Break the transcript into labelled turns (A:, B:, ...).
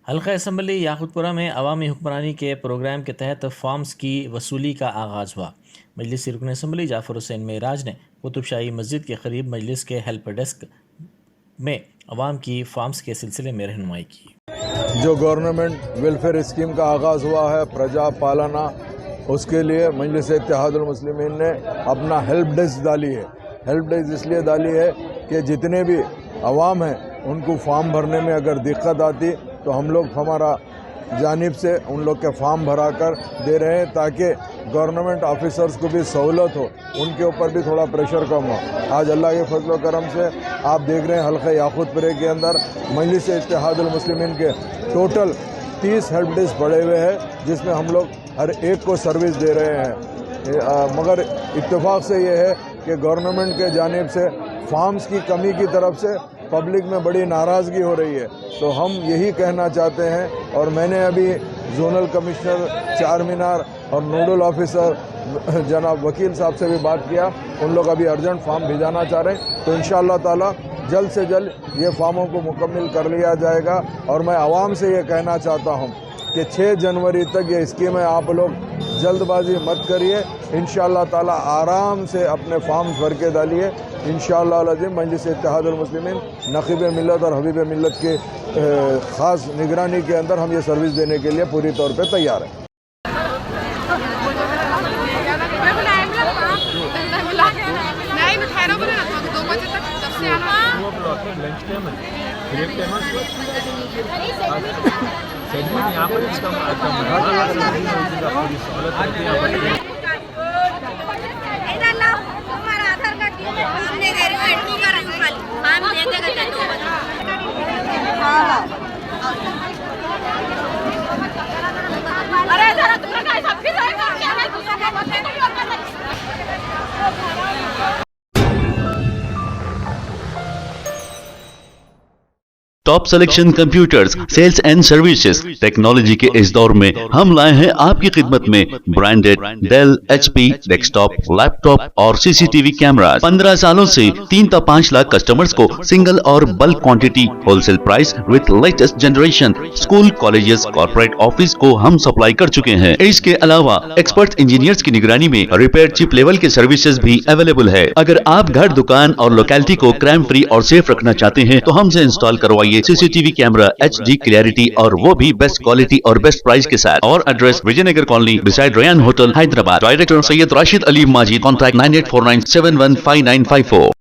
A: حلقہ اسمبلی یاقوتپورہ میں عوامی حکمرانی کے پروگرام کے تحت فارمز کی وصولی کا آغاز ہوا۔ مجلسی رکن اسمبلی جعفر حسین معراج نے قطب شاہی مسجد کے قریب مجلس کے ہیلپ ڈیسک میں عوام کی فارمز کے سلسلے میں رہنمائی کی۔
B: جو گورنمنٹ ویلفیئر اسکیم کا آغاز ہوا ہے پرجا پالنا، اس کے لیے مجلس اتحاد المسلمین نے اپنا ہیلپ ڈیسک ڈالی ہے۔ ہیلپ ڈیسک اس لیے ڈالی ہے کہ جتنے بھی عوام ہیں ان کو فارم بھرنے میں اگر دقت آتی تو ہم لوگ ہمارا جانب سے ان لوگ کے فارم بھرا کر دے رہے ہیں تاکہ گورنمنٹ آفیسرز کو بھی سہولت ہو، ان کے اوپر بھی تھوڑا پریشر کم ہو۔ آج اللہ کے فضل و کرم سے آپ دیکھ رہے ہیں حلقہ یاقوتپورہ کے اندر مجلس اتحاد المسلمین کے ٹوٹل 30 ہیلپ ڈیسک پڑے ہوئے ہیں، جس میں ہم لوگ ہر ایک کو سروس دے رہے ہیں۔ مگر اتفاق سے یہ ہے کہ گورنمنٹ کے جانب سے فارمز کی کمی کی طرف سے پبلک میں بڑی ناراضگی ہو رہی ہے، تو ہم یہی کہنا چاہتے ہیں، اور میں نے ابھی زونل کمشنر چار مینار اور نوڈل آفیسر جناب وکیل صاحب سے بھی بات کیا، ان لوگ ابھی ارجنٹ فارم بھیجانا چاہ رہے ہیں، تو انشاءاللہ تعالی جلد سے جلد یہ فارموں کو مکمل کر لیا جائے گا۔ اور میں عوام سے یہ کہنا چاہتا ہوں کہ 6 جنوری تک یہ اسکیم ہے، آپ لوگ جلد بازی مت کریے، انشاءاللہ تعالی آرام سے اپنے فارمز بھر کے ڈالیے۔ انشاءاللہ العظیم مجلس اتحاد المسلمین نقیب ملت اور حبیب ملت کے خاص نگرانی کے اندر ہم یہ سروس دینے کے لیے پوری طور پہ تیار ہیں۔
C: Top selection computers sales and services technology کے اس دور میں ہم لائے ہیں آپ کی خدمت میں branded Dell, H P desktop, laptop اور C C T V cameras. 15 سالوں سے 3 تا 5 لاکھ کسٹمرز کو سنگل اور bulk quantity wholesale price with latest generation school, colleges, corporate office کو ہم سپلائی کر چکے ہیں۔ اس کے علاوہ ایکسپرٹ انجینئرز کی نگرانی میں ریپیئر چپ لیول کے سروسز بھی اویلیبل ہے۔ اگر آپ گھر، دکان اور لوکیلٹی کو کرائم فری اور سیف رکھنا چاہتے ہیں تو ہم سے انسٹال کروائیے C C T V camera H D clarity, اور وہ بھی بیسٹ کوالٹی اور بیسٹ پرائز کے ساتھ۔ اور address Vijay Nagar colony beside Ryan hotel, Hyderabad. Director Syed Rashid Ali Majid. Contact 9849715954۔